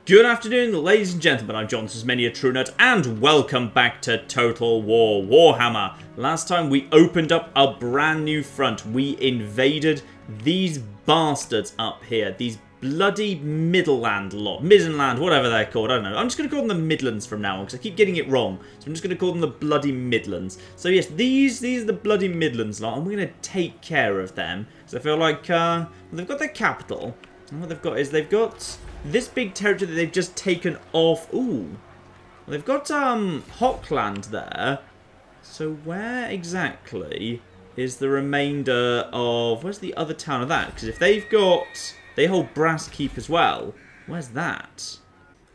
Good afternoon, ladies and gentlemen. I'm John, this is many a true nerd, and welcome back to Total War Warhammer. Last time we opened up a brand new front. We invaded these bastards up here. These bloody Midland, whatever they're called. I don't know. I'm just going to call them the Midlands from now on, because I keep getting it wrong. So I'm just going to call them the bloody Midlands. So yes, these are the bloody Midlands lot, and we're going to take care of them. Because I feel like, well, they've got their capital. And what they've got is they've got this big territory that they've just taken off. Ooh. Well, they've got Hockland there. So where exactly is the remainder of... Where's the other town of that? Because if they've got... They hold Brass Keep as well. Where's that?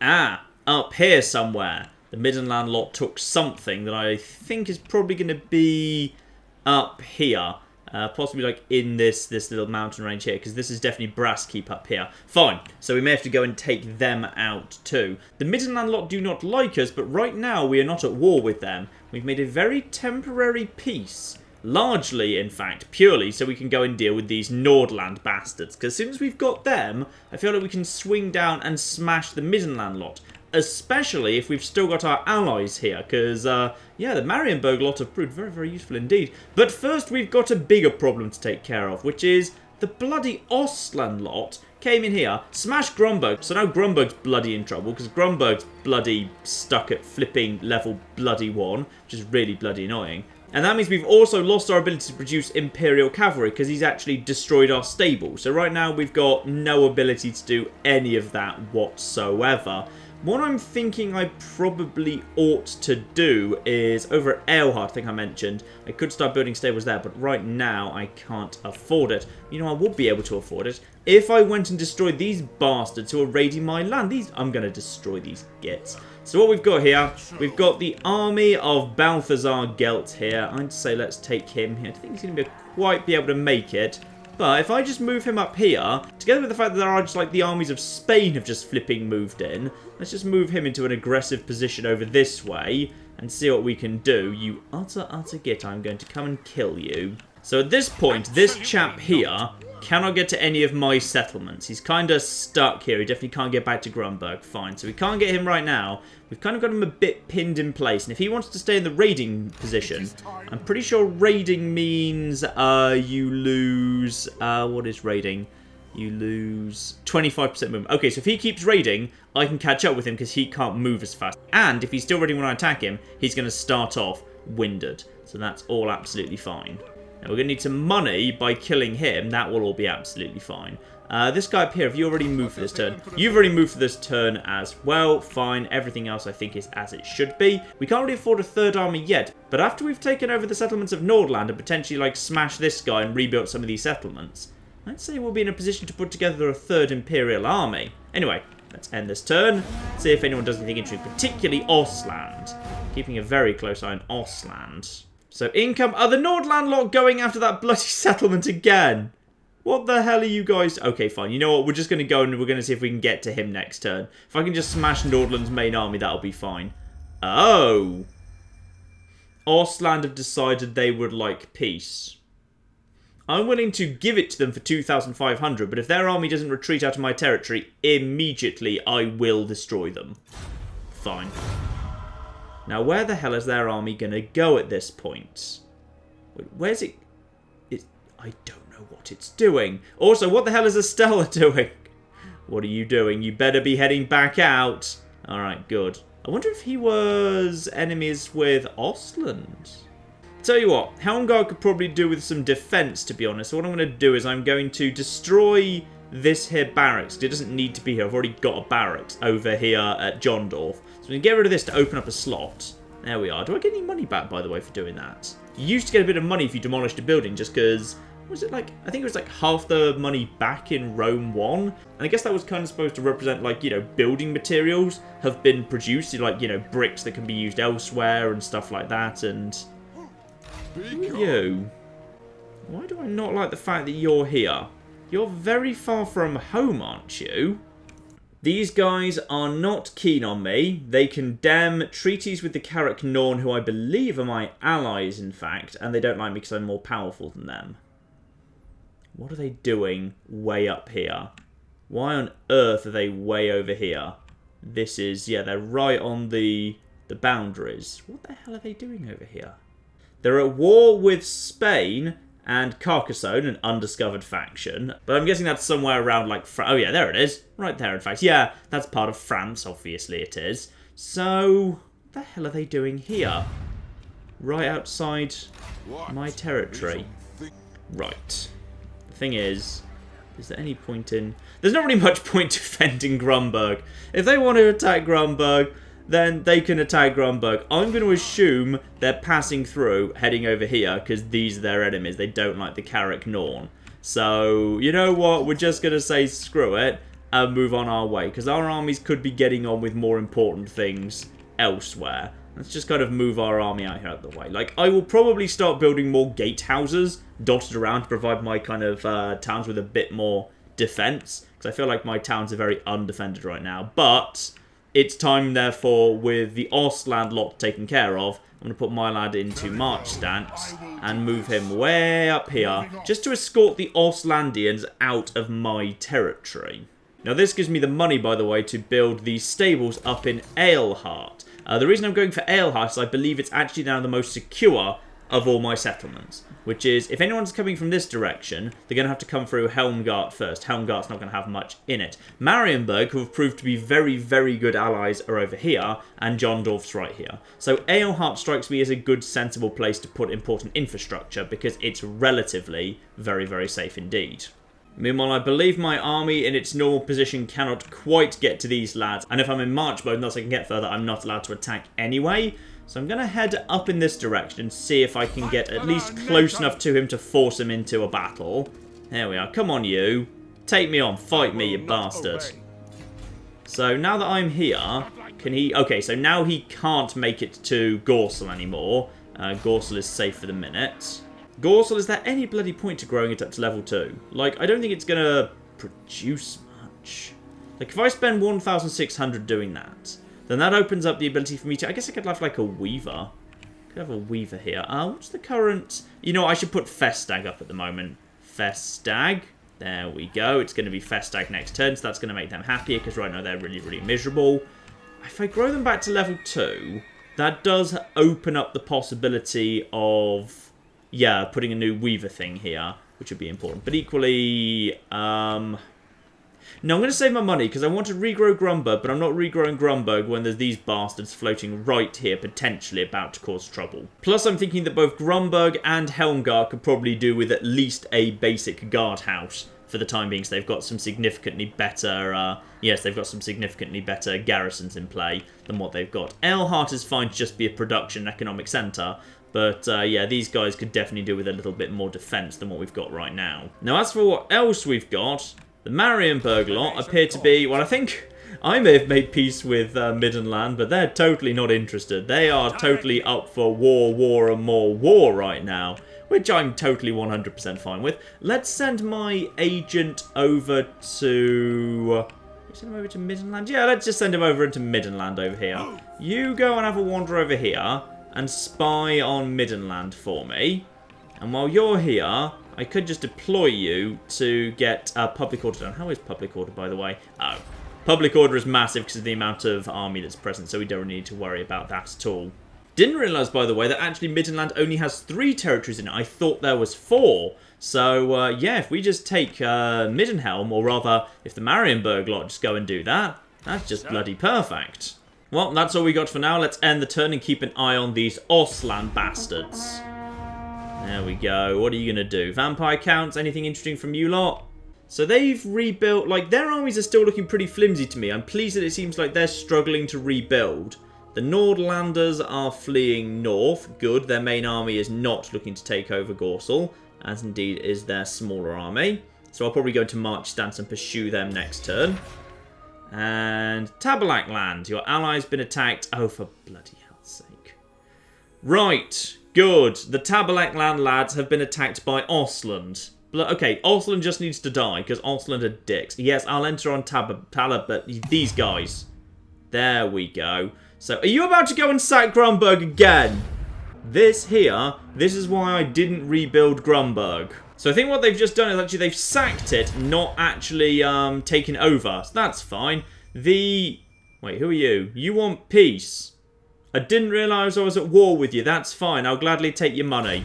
Ah, up here somewhere. The Midland lot took something that I think is probably going to be up here. Possibly like in this little mountain range here, because this is definitely Brass Keep up here. Fine, so we may have to go and take them out too. The Midland lot do not like us, but right now we are not at war with them. We've made a very temporary peace. Largely, in fact, purely so we can go and deal with these Nordland bastards. Because as soon as we've got them, I feel like we can swing down and smash the Midland lot. Especially if we've still got our allies here, because, yeah, the Marienburg lot have proved very, very useful indeed. But first, we've got a bigger problem to take care of, which is the bloody Ostland lot came in here, smashed Grunberg, so now Grunberg's bloody in trouble, because Grunberg's bloody stuck at flipping level bloody 1, which is really bloody annoying. And that means we've also lost our ability to produce Imperial Cavalry, because he's actually destroyed our stable. So right now, we've got no ability to do any of that whatsoever. What I'm thinking I probably ought to do is, over at Eilhart, I think I mentioned, I could start building stables there, but right now I can't afford it. You know, I would be able to afford it if I went and destroyed these bastards who are raiding my land. I'm going to destroy these gits. So what we've got here, we've got the army of Balthazar Gelt here. I'd say let's take him here. I don't think he's going to quite be able to make it. But if I just move him up here, together with the fact that there are just like the armies of Spain have just flipping moved in, let's just move him into an aggressive position over this way and see what we can do. You utter git, I'm going to come and kill you. So at this point, this chap here cannot get to any of my settlements. He's kind of stuck here. He definitely can't get back to Grunberg. Fine. So we can't get him right now. We've kind of got him a bit pinned in place. And if he wants to stay in the raiding position, I'm pretty sure raiding means you lose... what is raiding? You lose 25% movement. Okay, so if he keeps raiding, I can catch up with him because he can't move as fast. And if he's still raiding when I attack him, he's going to start off winded. So that's all absolutely fine. Now, we're going to need some money by killing him. That will all be absolutely fine. This guy up here, have you already moved for this turn? You've already moved for this turn as well. Fine. Everything else, I think, is as it should be. We can't really afford a third army yet. But after we've taken over the settlements of Nordland and potentially, like, smash this guy and rebuilt some of these settlements, I'd say we'll be in a position to put together a third Imperial army. Anyway, let's end this turn. See if anyone does anything interesting, particularly Ostland. Keeping a very close eye on Ostland. So income, the Nordland lot going after that bloody settlement again. What the hell are you guys? Okay, fine. You know what? We're just going to go and we're going to see if we can get to him next turn. If I can just smash Nordland's main army, that'll be fine. Oh. Ostland have decided they would like peace. I'm willing to give it to them for 2,500, but if their army doesn't retreat out of my territory, immediately I will destroy them. Fine. Now, where the hell is their army going to go at this point? Where's it? I don't know what it's doing. Also, what the hell is Estella doing? What are you doing? You better be heading back out. Alright, good. I wonder if he was enemies with Ostland. Tell you what, Helmgard could probably do with some defense, to be honest. So what I'm going to do is I'm going to destroy this here barracks. It doesn't need to be here. I've already got a barracks over here at Jondorf. So we can get rid of this to open up a slot. There we are. Do I get any money back, by the way, for doing that? You used to get a bit of money if you demolished a building just because... Was it like... I think it was like half the money back in Rome 1. And I guess that was kind of supposed to represent, like, you know, building materials have been produced. Like, you know, bricks that can be used elsewhere and stuff like that. And... Who are you? Why do I not like the fact that you're here? You're very far from home, aren't you? These guys are not keen on me. They condemn treaties with the Carrick Norn, who I believe are my allies, in fact, and they don't like me because I'm more powerful than them. What are they doing way up here? Why on earth are they way over here? this is, yeah, they're right on the boundaries. What the hell are they doing over here? They're at war with Spain and Carcassonne, an undiscovered faction. But I'm guessing that's somewhere around, like, oh yeah, there it is. Right there, in fact. Yeah, that's part of France, obviously it is. So, what the hell are they doing here? Right outside my territory. Right. The thing is there any point in... There's not really much point defending Grunberg. If they want to attack Grunberg, then they can attack Grunberg. I'm going to assume they're passing through, heading over here, because these are their enemies. They don't like the Carrick Norn. So, you know what? We're just going to say screw it and move on our way, because our armies could be getting on with more important things elsewhere. Let's just kind of move our army out here out of the way. Like, I will probably start building more gatehouses dotted around to provide my kind of towns with a bit more defense, because I feel like my towns are very undefended right now. But it's time, therefore, with the Ostland lot taken care of, I'm going to put my lad into march stance and move him way up here, just to escort the Ostlandians out of my territory. Now, this gives me the money, by the way, to build these stables up in Eilhart. The reason I'm going for Eilhart is I believe it's actually now the most secure of all my settlements. Which is, if anyone's coming from this direction, they're going to have to come through Helmgart first. Helmgart's not going to have much in it. Marienburg, who have proved to be very, very good allies, are over here, and Johndorf's right here. So Eilhart strikes me as a good, sensible place to put important infrastructure, because it's relatively very, very safe indeed. Meanwhile, I believe my army in its normal position cannot quite get to these lads. And if I'm in march mode, unless I can get further, I'm not allowed to attack anyway. So I'm going to head up in this direction and see if I can get at least close enough to him to force him into a battle. There we are. Come on, you. Take me on. Fight me, you bastard. So now that I'm here, can he... Okay, so now he can't make it to Gorsel anymore. Gorsel is safe for the minute. Gorsel, is there any bloody point to growing it up to level 2? Like, I don't think it's going to produce much. Like, if I spend 1,600 doing that, then that opens up the ability for me to... I guess I could have, like, a weaver. I could have a weaver here. What's the current... You know, I should put Festag up at the moment. Festag. There we go. It's going to be Festag next turn, so that's going to make them happier, because right now they're really, really miserable. If I grow them back to level 2, that does open up the possibility of... Yeah, putting a new weaver thing here, which would be important. But equally, no, I'm going to save my money, because I want to regrow Grunberg, but I'm not regrowing Grunberg when there's these bastards floating right here, potentially about to cause trouble. Plus, I'm thinking that both Grunberg and Helmgar could probably do with at least a basic guardhouse for the time being, so they've got some significantly better, yes, they've got some significantly better garrisons in play than what they've got. Eilhart is fine to just be a production economic centre, but, yeah, these guys could definitely do with a little bit more defence than what we've got right now. Now, as for what else we've got, the Marienburg lot appear to be... Well, I think I may have made peace with Middenland, but they're totally not interested. They are totally up for war, and more war right now, which I'm totally 100% fine with. Let's send my agent over to... Send him over to Middenland? Yeah, let's just send him over into Middenland over here. You go and have a wander over here and spy on Middenland for me. And while you're here, I could just deploy you to get public order done. How is public order, by the way? Oh, public order is massive because of the amount of army that's present, so we don't need to worry about that at all. Didn't realise, by the way, that actually Middenland only has 3 territories in it. I thought there was 4. So, yeah, if we just take Middenhelm, or rather, if the Marienburg lot just go and do that, that's just bloody perfect. Well, that's all we got for now. Let's end the turn and keep an eye on these Ostland bastards. There we go. What are you going to do? Vampire counts? Anything interesting from you lot? So they've rebuilt... Like, their armies are still looking pretty flimsy to me. I'm pleased that it seems like they're struggling to rebuild. The Nordlanders are fleeing north. Good. Their main army is not looking to take over Gorsel, as indeed is their smaller army. So I'll probably go into march stance and pursue them next turn. And Tabernacle Land. Your ally's been attacked. Oh, for bloody hell's sake. Right. Good. The Tabernacle Land lads have been attacked by Ostland. Okay, Ostland just needs to die, because Ostland are dicks. Yes, I'll enter on but these guys. There we go. So, are you about to go and sack Grunberg again? This here, this is why I didn't rebuild Grunberg. So I think what they've just done is actually they've sacked it, not actually taken over. So that's fine. The Wait, who are you? You want peace. I didn't realise I was at war with you. That's fine. I'll gladly take your money.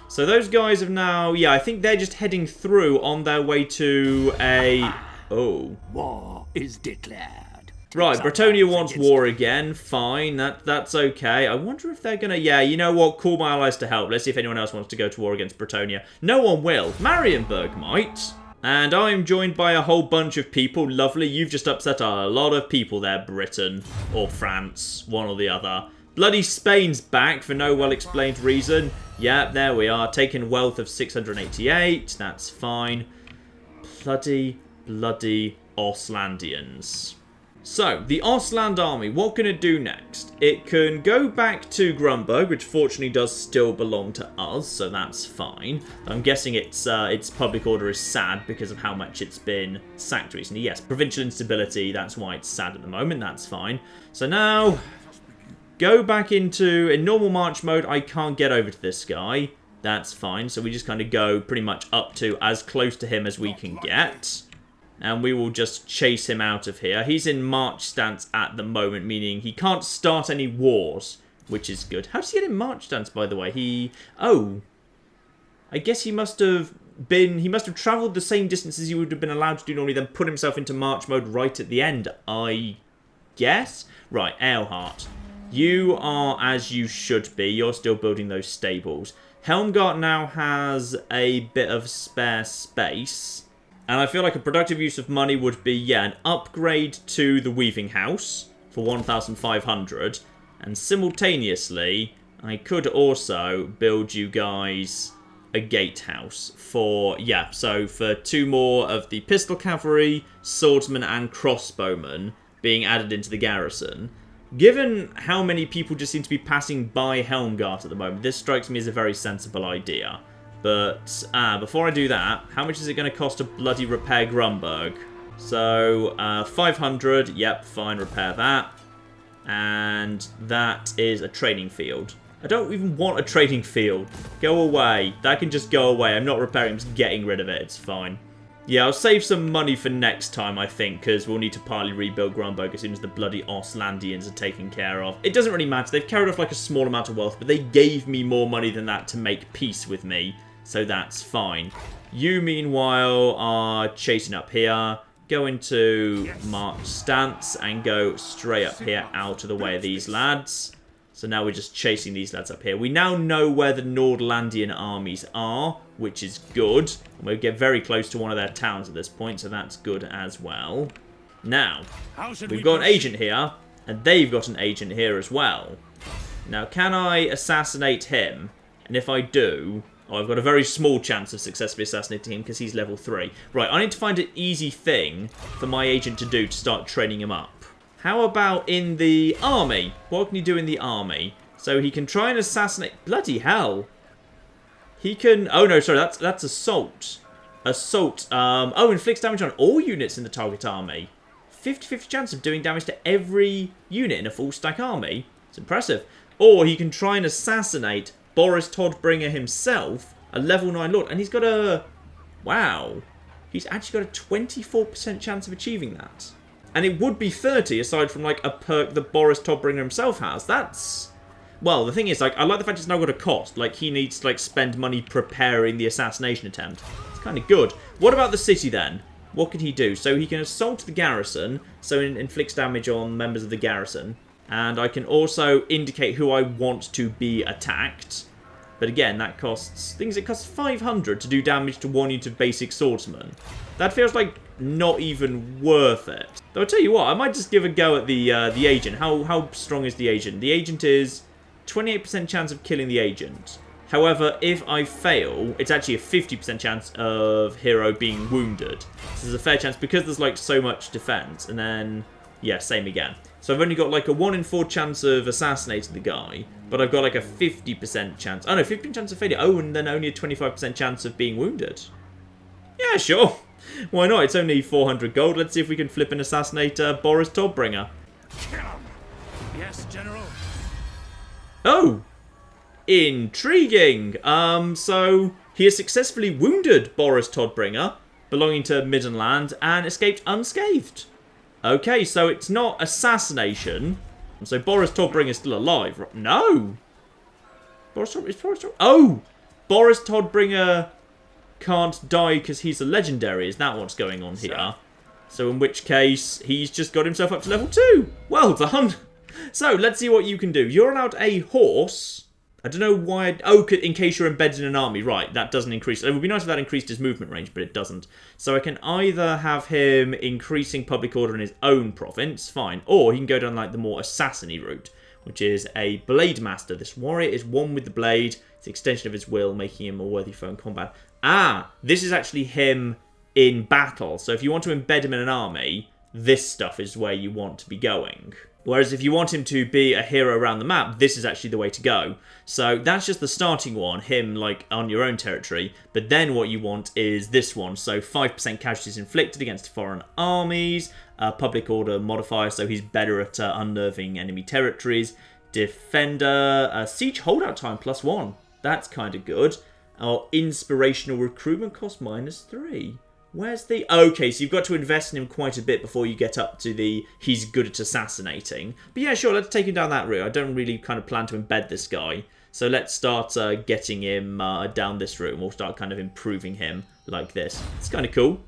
So those guys have now... Yeah, I think they're just heading through on their way to a... Oh. War is declared. Right, Bretonia wants war again. Fine, that's okay. I wonder if they're going to... Yeah, you know what? Call my allies to help. Let's see if anyone else wants to go to war against Bretonia. No one will. Marienburg might. And I'm joined by a whole bunch of people. Lovely. You've just upset a lot of people there, Britain. Or France. One or the other. Bloody Spain's back for no well-explained reason. Yep, there we are. Taking wealth of 688. That's fine. Bloody Ostlandians. So, the Ostland army, what can it do next? It can go back to Grunberg, which fortunately does still belong to us, so that's fine. I'm guessing its public order is sad because of how much it's been sacked recently. Yes, provincial instability, that's why it's sad at the moment, that's fine. So now, go back into, in normal march mode, I can't get over to this guy. That's fine, so we just kind of go pretty much up to as close to him as we can get. And we will just chase him out of here. He's in march stance at the moment, meaning he can't start any wars, which is good. How does he get in march stance, by the way? Oh. I guess he must have travelled the same distances he would have been allowed to do normally, then put himself into march mode right at the end, I guess? Right, Eilhart. You are as you should be. You're still building those stables. Helmgart now has a bit of spare space. And I feel like a productive use of money would be, yeah, an upgrade to the weaving house for 1,500. And simultaneously, I could also build you guys a gatehouse for, yeah, so for 2 more of the pistol cavalry, swordsmen and crossbowmen being added into the garrison. Given how many people just seem to be passing by Helmgart at the moment, this strikes me as a very sensible idea. But, before I do that, how much is it going to cost to bloody repair Grunberg? So, 500, yep, fine, repair that. And that is a training field. I don't even want a training field. Go away. That can just go away. I'm not repairing, I'm just getting rid of it. It's fine. Yeah, I'll save some money for next time, I think, because we'll need to partly rebuild Grunberg as soon as the bloody Ostlandians are taken care of. It doesn't really matter. They've carried off like a small amount of wealth, but they gave me more money than that to make peace with me. So that's fine. You, meanwhile, are chasing up here. Go into march stance and go straight up here out of the way of these lads. So now we're just chasing these lads up here. We now know where the Nordlandian armies are, which is good. And we'll get very close to one of their towns at this point, so that's good as well. Now, we've got an agent here, and they've got an agent here as well. Now, can I assassinate him? And if I do... Oh, I've got a very small chance of successfully assassinating him because he's level 3. Right, I need to find an easy thing for my agent to do to start training him up. How about in the army? What can he do in the army? So he can try and assassinate... Bloody hell. He can... Oh, no, sorry, that's assault. Assault. Oh, inflicts damage on all units in the target army. 50-50 chance of doing damage to every unit in a full stack army. It's impressive. Or he can try and assassinate... Boris Todbringer himself, a level 9 lord, and he's got a... Wow. He's actually got a 24% chance of achieving that. And it would be 30, aside from, like, a perk that Boris Todbringer himself has. That's... Well, the thing is, like, I like the fact it's now got a cost. Like, he needs to, like, spend money preparing the assassination attempt. It's kind of good. What about the city, then? What can he do? So he can assault the garrison, so it inflicts damage on members of the garrison. And I can also indicate who I want to be attacked. But again, that costs... Things it costs 500 to do damage to 1 unit of basic swordsman. That feels like not even worth it. Though I'll tell you what, I might just give a go at the agent. How strong is the agent? The agent is 28% chance of killing the agent. However, if I fail, it's actually a 50% chance of hero being wounded. So there's a fair chance because there's like so much defense. And then, yeah, same again. So I've only got like a 1 in 4 chance of assassinating the guy, but I've got like a 50% chance. Oh no, 50% chance of failure. Oh, and then only a 25% chance of being wounded. Yeah, sure. Why not? It's only 400 gold. Let's see if we can flip and assassinate Boris Todbringer. Yes, General. Oh, intriguing. So he has successfully wounded Boris Todbringer, belonging to Middenland, and escaped unscathed. Okay, so it's not assassination. So Boris Todbringer's still alive. No! Boris Todbringer... Oh! Boris Todbringer can't die because he's a legendary. Is that what's going on here? So in which case, he's just got himself up to level 2. Well done. So, let's see what you can do. You're allowed a horse. I don't know why... Oh, in case you're embedded in an army. Right, that doesn't increase... It would be nice if that increased his movement range, but it doesn't. So I can either have him increasing public order in his own province, fine. Or he can go down like the more assassin-y route, which is a Blade Master. This warrior is one with the blade. It's an extension of his will, making him a worthy foe in combat. Ah, this is actually him in battle. So if you want to embed him in an army, this stuff is where you want to be going. Whereas if you want him to be a hero around the map, this is actually the way to go. So that's just the starting one, him like on your own territory. But then what you want is this one. So 5% casualties inflicted against foreign armies. Public order modifier, so he's better at unnerving enemy territories. Defender, siege holdout time +1. That's kind of good. Or inspirational recruitment cost -3. Where's the... Okay, so you've got to invest in him quite a bit before you get up to the he's good at assassinating. But yeah, sure, let's take him down that route. I don't really kind of plan to embed this guy. So let's start getting him down this route, and we'll start kind of improving him like this. It's kind of cool.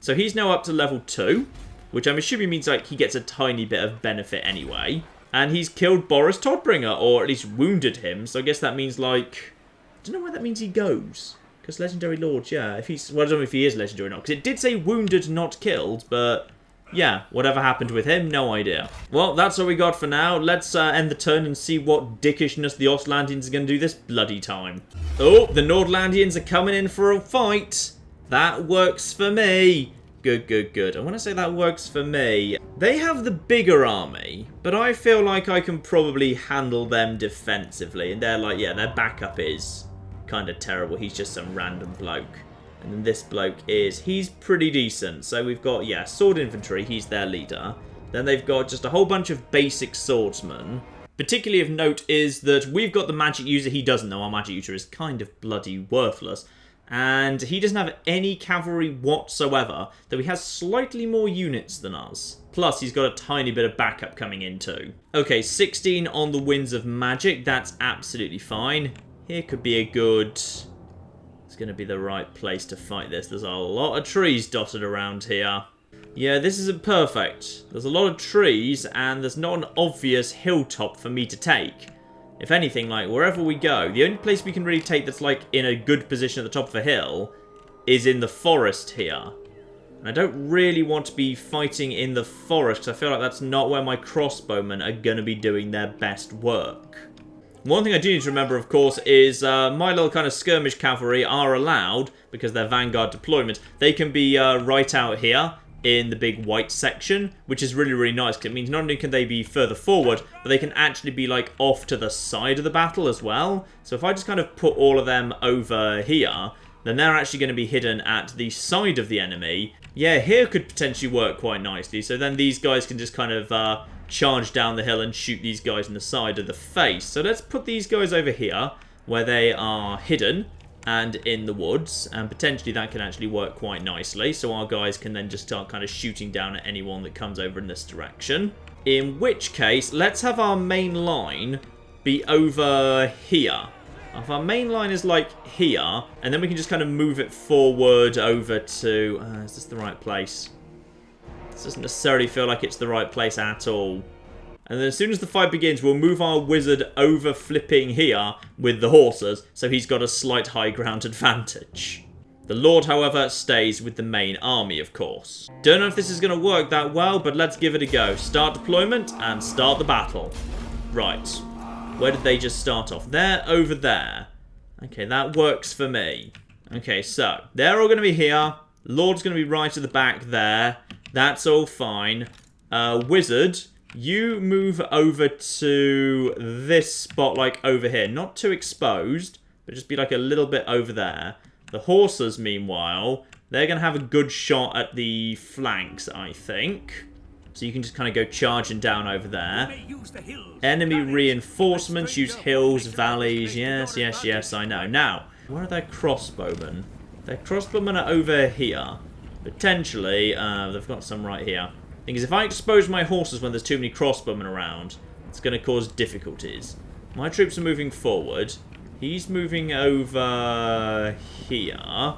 So he's now up to level 2, which I'm assuming means like he gets a tiny bit of benefit anyway. And he's killed Boris Todbringer, or at least wounded him. So I guess that means like... I don't know where that means he goes. Because Legendary Lords, yeah. If he's, well, I don't know if he is Legendary or not. Because it did say wounded, not killed. But, yeah. Whatever happened with him, no idea. Well, that's all we got for now. Let's end the turn and see what dickishness the Ostlandians are going to do this bloody time. Oh, the Nordlandians are coming in for a fight. That works for me. Good, good, good. And when I say that works for me, they have the bigger army. But I feel like I can probably handle them defensively. And they're like, yeah, their backup is... kind of terrible. He's just some random bloke. And then this bloke is... He's pretty decent. So we've got, yeah, sword infantry. He's their leader. Then they've got just a whole bunch of basic swordsmen. Particularly of note is that we've got the magic user. He doesn't know our magic user is kind of bloody worthless. And he doesn't have any cavalry whatsoever. Though he has slightly more units than us. Plus, he's got a tiny bit of backup coming in too. Okay, 16 on the winds of magic. That's absolutely fine. Here could be a good... It's going to be the right place to fight this. There's a lot of trees dotted around here. Yeah, this isn't perfect. There's a lot of trees, and there's not an obvious hilltop for me to take. If anything, like, wherever we go, the only place we can really take that's, like, in a good position at the top of a hill is in the forest here. And I don't really want to be fighting in the forest, because I feel like that's not where my crossbowmen are going to be doing their best work. One thing I do need to remember, of course, is my little kind of skirmish cavalry are allowed, because they're vanguard deployment, they can be right out here in the big white section, which is really, really nice, because it means not only can they be further forward, but they can actually be, like, off to the side of the battle as well. So if I just kind of put all of them over here, then they're actually going to be hidden at the side of the enemy. Yeah, here could potentially work quite nicely, so then these guys can just kind of... charge down the hill and shoot these guys in the side of the face. So let's put these guys over here where they are hidden and in the woods, and potentially that can actually work quite nicely. So our guys can then just start kind of shooting down at anyone that comes over in this direction. In which case, let's have our main line be over here. If our main line is like here, and then we can just kind of move it forward over to... is this the right place? This doesn't necessarily feel like it's the right place at all. And then as soon as the fight begins, we'll move our wizard over flipping here with the horses, so he's got a slight high ground advantage. The Lord, however, stays with the main army, of course. Don't know if this is going to work that well, but let's give it a go. Start deployment and start the battle. Right. Where did they just start off? They're over there. Okay, that works for me. Okay, so they're all going to be here. Lord's going to be right at the back there. That's all fine. Wizard, you move over to this spot, like over here. Not too exposed, but just be like a little bit over there. The horses, meanwhile, they're going to have a good shot at the flanks, I think. So you can just kind of go charging down over there. Enemy reinforcements, use hills, valleys. Yes, yes, yes, I know. Now, where are their crossbowmen? Their crossbowmen are over here. Potentially, they've got some right here. Thing is, if I expose my horses when there's too many crossbowmen around, it's going to cause difficulties. My troops are moving forward. He's moving over here.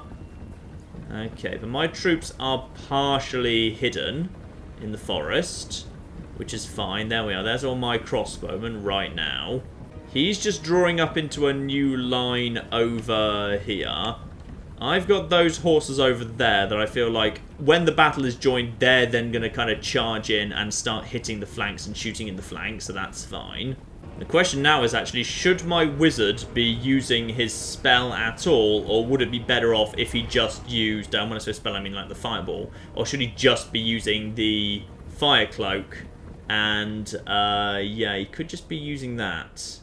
Okay, but my troops are partially hidden in the forest, which is fine. There we are. There's all my crossbowmen right now. He's just drawing up into a new line over here. I've got those horses over there that I feel like when the battle is joined, they're then going to kind of charge in and start hitting the flanks and shooting in the flanks, so that's fine. The question now is actually, should my wizard be using his spell at all, or would it be better off if he just used, when I say spell I mean like the fireball, or should he just be using the fire cloak? And, yeah, he could just be using that.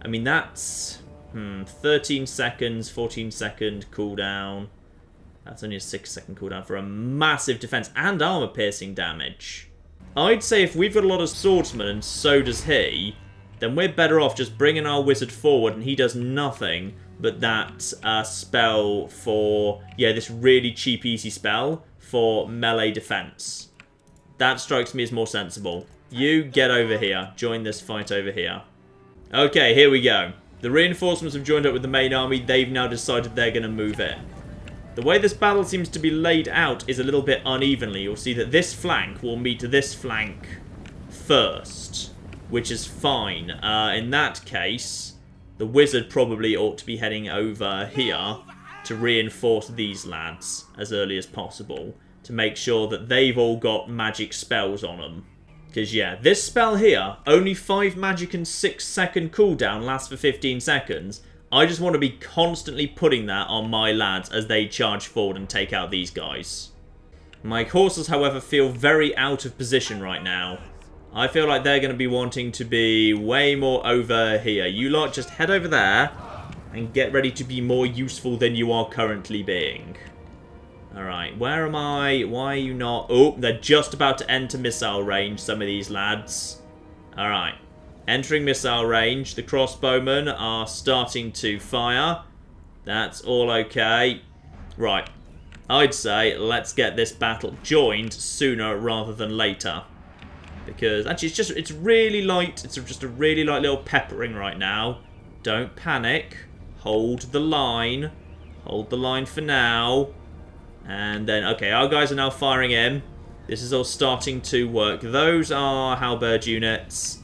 I mean, that's 13 seconds, 14 second cooldown. That's only a 6-second cooldown for a massive defense and armor piercing damage. I'd say if we've got a lot of swordsmen and so does he, then we're better off just bringing our wizard forward and he does nothing but that spell for, yeah, this really cheap, easy spell for melee defense. That strikes me as more sensible. You get over here. Join this fight over here. Okay, here we go. The reinforcements have joined up with the main army. They've now decided they're going to move in. The way this battle seems to be laid out is a little bit unevenly. You'll see that this flank will meet this flank first, which is fine. In that case, the wizard probably ought to be heading over here to reinforce these lads as early as possible to make sure that they've all got magic spells on them. Because, yeah, this spell here, only 5 magic and 6-second cooldown, lasts for 15 seconds. I just want to be constantly putting that on my lads as they charge forward and take out these guys. My horses, however, feel very out of position right now. I feel like they're going to be wanting to be way more over here. You lot just head over there and get ready to be more useful than you are currently being. Alright, where am I? Why are you not? Oh, they're just about to enter missile range, some of these lads. Alright, entering missile range. The crossbowmen are starting to fire. That's all okay. Right, I'd say let's get this battle joined sooner rather than later. Because, actually, it's really light. It's just a really light little peppering right now. Don't panic. Hold the line. Hold the line for now. And then, okay, our guys are now firing in. This is all starting to work. Those are halberd units.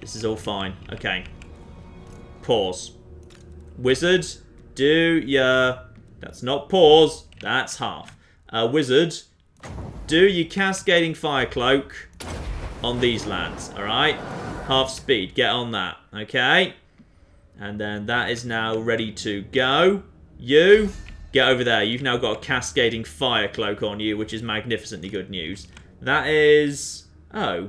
This is all fine. Okay. Pause. Wizard, do your... That's not pause. That's half. Wizard, do your cascading fire cloak on these lads. Alright? Half speed. Get on that. Okay? And then that is now ready to go. You... Get over there. You've now got a cascading fire cloak on you, which is magnificently good news. That is... Oh.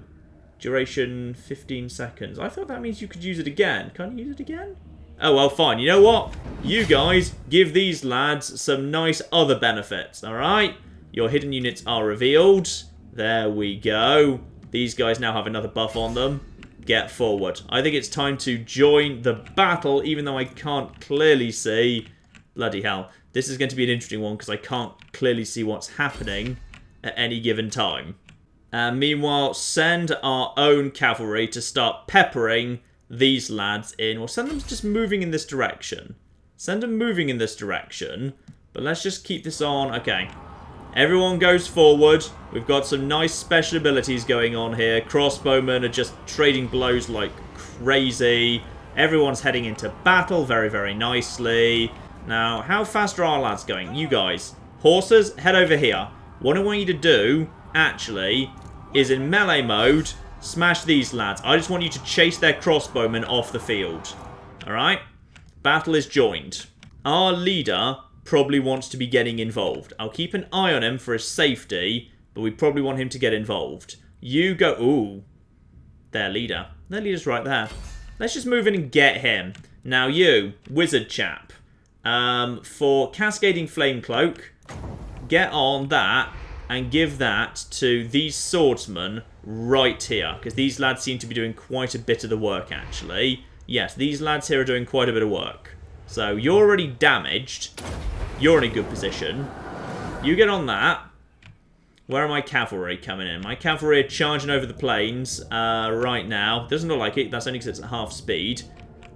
Duration 15 seconds. I thought that means you could use it again. Can't you use it again? Oh, well, fine. You know what? You guys give these lads some nice other benefits, alright? Your hidden units are revealed. There we go. These guys now have another buff on them. Get forward. I think it's time to join the battle, even though I can't clearly see... Bloody hell. This is going to be an interesting one because I can't clearly see what's happening at any given time. And meanwhile, send our own cavalry to start peppering these lads in. Or send them just moving in this direction. Send them moving in this direction. But let's just keep this on. Okay. Everyone goes forward. We've got some nice special abilities going on here. Crossbowmen are just trading blows like crazy. Everyone's heading into battle very, very nicely. Now, how fast are our lads going? You guys. Horses, head over here. What I want you to do, actually, is in melee mode, smash these lads. I just want you to chase their crossbowmen off the field. Alright? Battle is joined. Our leader probably wants to be getting involved. I'll keep an eye on him for his safety, but we probably want him to get involved. You go... Ooh. Their leader. Their leader's right there. Let's just move in and get him. Now you, wizard chap. For Cascading Flame Cloak, get on that and give that to these swordsmen right here. Because these lads seem to be doing quite a bit of the work, actually. Yes, these lads here are doing quite a bit of work. So, you're already damaged. You're in a good position. You get on that. Where are my cavalry coming in? My cavalry are charging over the plains right now. Doesn't look like it. That's only because it's at half speed.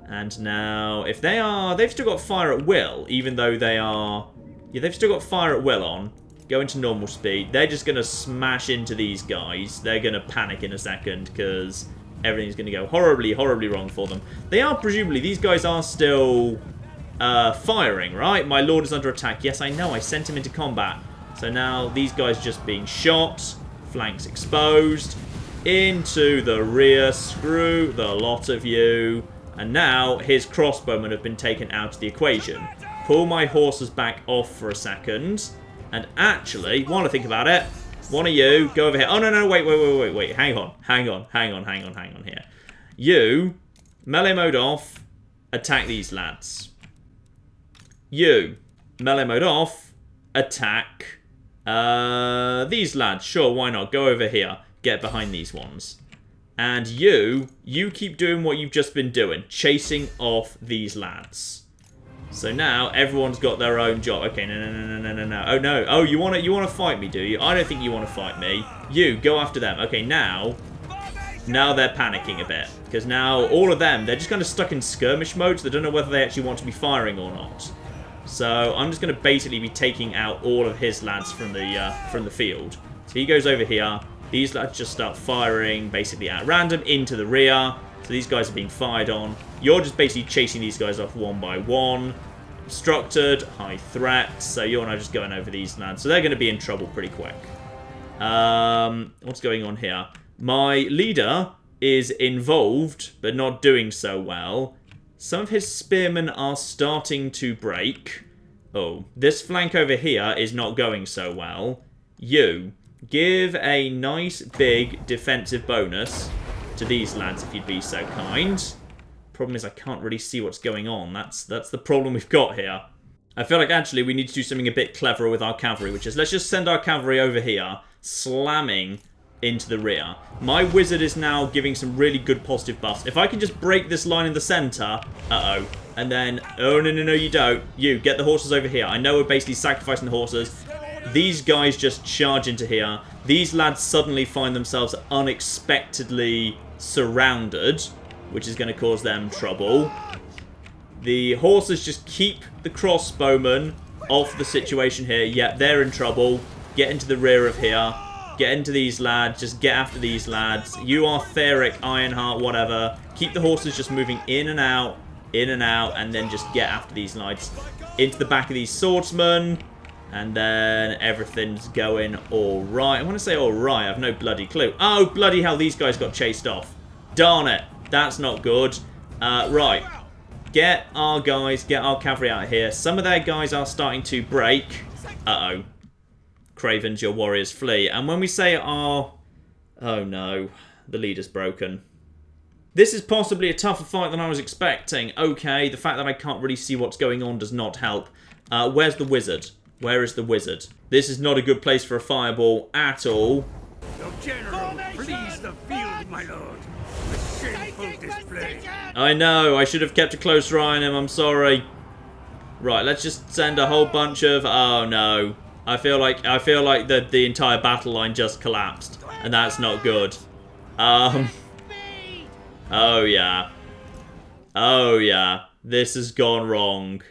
And now, if they are... They've still got fire at will, even though they are... Yeah, they've still got fire at will on. Go into normal speed. They're just going to smash into these guys. They're going to panic in a second because everything's going to go horribly, horribly wrong for them. They are, presumably, these guys are still firing, right? My lord is under attack. Yes, I know. I sent him into combat. So now these guys just being shot. Flanks exposed. Into the rear. Screw the lot of you. And now his crossbowmen have been taken out of the equation. Pull my horses back off for a second. And actually, while I think about it, one of you, go over here. Oh, no, wait. Hang on here. You, melee mode off, attack these lads. You, melee mode off, attack these lads. Sure, why not? Go over here. Get behind these ones. And you keep doing what you've just been doing. Chasing off these lads. So now everyone's got their own job. Okay, no. Oh no. Oh, you wanna fight me, do you? I don't think you wanna fight me. You go after them. Okay, now they're panicking a bit because now all of them, they're just kind of stuck in skirmish mode. So they don't know whether they actually want to be firing or not. So I'm just going to basically be taking out all of his lads from the field. So he goes over here. These lads just start firing basically at random into the rear. So these guys are being fired on. You're just basically chasing these guys off one by one. Obstructed, high threat. So you're now just going over these lads. So they're going to be in trouble pretty quick. What's going on here? My leader is involved, but not doing so well. Some of his spearmen are starting to break. Oh, this flank over here is not going so well. You, give a nice big defensive bonus to these lads if you'd be so kind. Problem is I can't really see what's going on. That's the problem we've got here. I feel like actually we need to do something a bit cleverer with our cavalry, which is let's just send our cavalry over here, slamming into the rear. My wizard is now giving some really good positive buffs. If I can just break this line in the center, and then, oh no, you don't. You, get the horses over here. I know we're basically sacrificing the horses. These guys just charge into here. These lads suddenly find themselves unexpectedly surrounded, which is going to cause them trouble. The horses just keep the crossbowmen off the situation here. Yep, they're in trouble. Get into the rear of here. Get into these lads. Just get after these lads. You are Theric, Ironheart, whatever. Keep the horses just moving in and out, and then just get after these lads. Into the back of these swordsmen. And then everything's going alright. I want to say alright. I have no bloody clue. Oh, bloody hell. These guys got chased off. Darn it. That's not good. Right. Get our guys, get our cavalry out of here. Some of their guys are starting to break. Uh-oh. Cravens, your warriors flee. And when we say our... Oh no. The leader's broken. This is possibly a tougher fight than I was expecting. Okay, the fact that I can't really see what's going on does not help. Where's the wizard? Where is the wizard? This is not a good place for a fireball at all. The general flees the field, my lord. A shameful display. I know, I should have kept a closer eye on him, I'm sorry. Right, let's just send a whole bunch of... Oh no. I feel like the entire battle line just collapsed. And that's not good. Oh yeah. Oh yeah. This has gone wrong.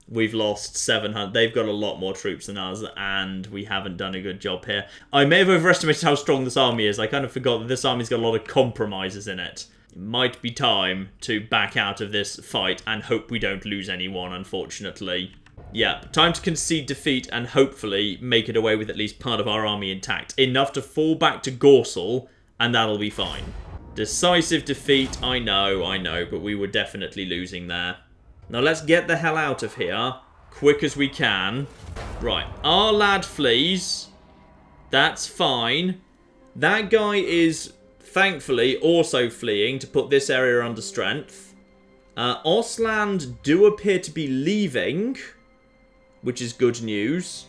We've lost 700. They've got a lot more troops than us, and we haven't done a good job here. I may have overestimated how strong this army is. I kind of forgot that this army's got a lot of compromises in it. It might be time to back out of this fight and hope we don't lose anyone, unfortunately. Yeah, time to concede defeat and hopefully make it away with at least part of our army intact. Enough to fall back to Gorsel, and that'll be fine. Decisive defeat, I know, but we were definitely losing there. Now let's get the hell out of here, quick as we can. Right, our lad flees. That's fine. That guy is, thankfully, also fleeing to put this area under strength. Ostland do appear to be leaving, which is good news.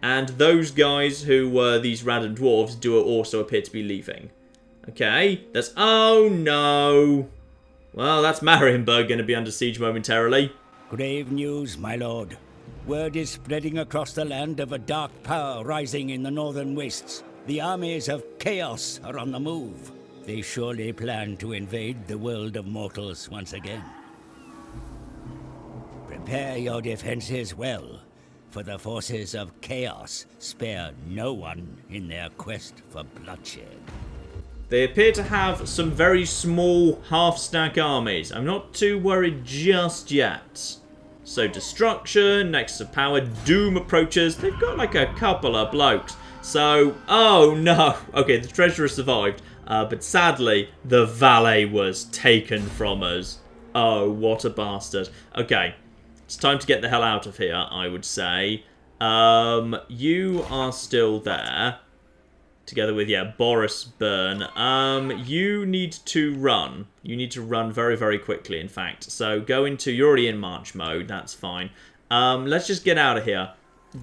And those guys who were these random dwarves do also appear to be leaving. Okay, that's... Oh, no. Well, that's Marienburg going to be under siege momentarily. Grave news, my lord. Word is spreading across the land of a dark power rising in the northern wastes. The armies of chaos are on the move. They surely plan to invade the world of mortals once again. Prepare your defenses well, for the forces of chaos spare no one in their quest for bloodshed. They appear to have some very small half-stack armies. I'm not too worried just yet. So destruction, nexus of power, doom approaches. They've got like a couple of blokes. So, oh no. Okay, the treasurer survived. But sadly, the valet was taken from us. Oh, what a bastard. Okay, it's time to get the hell out of here, I would say. You are still there. Together with, yeah, Boris Byrne. You need to run. You need to run very, very quickly, in fact. So go into... You're already in march mode. That's fine. Let's just get out of here.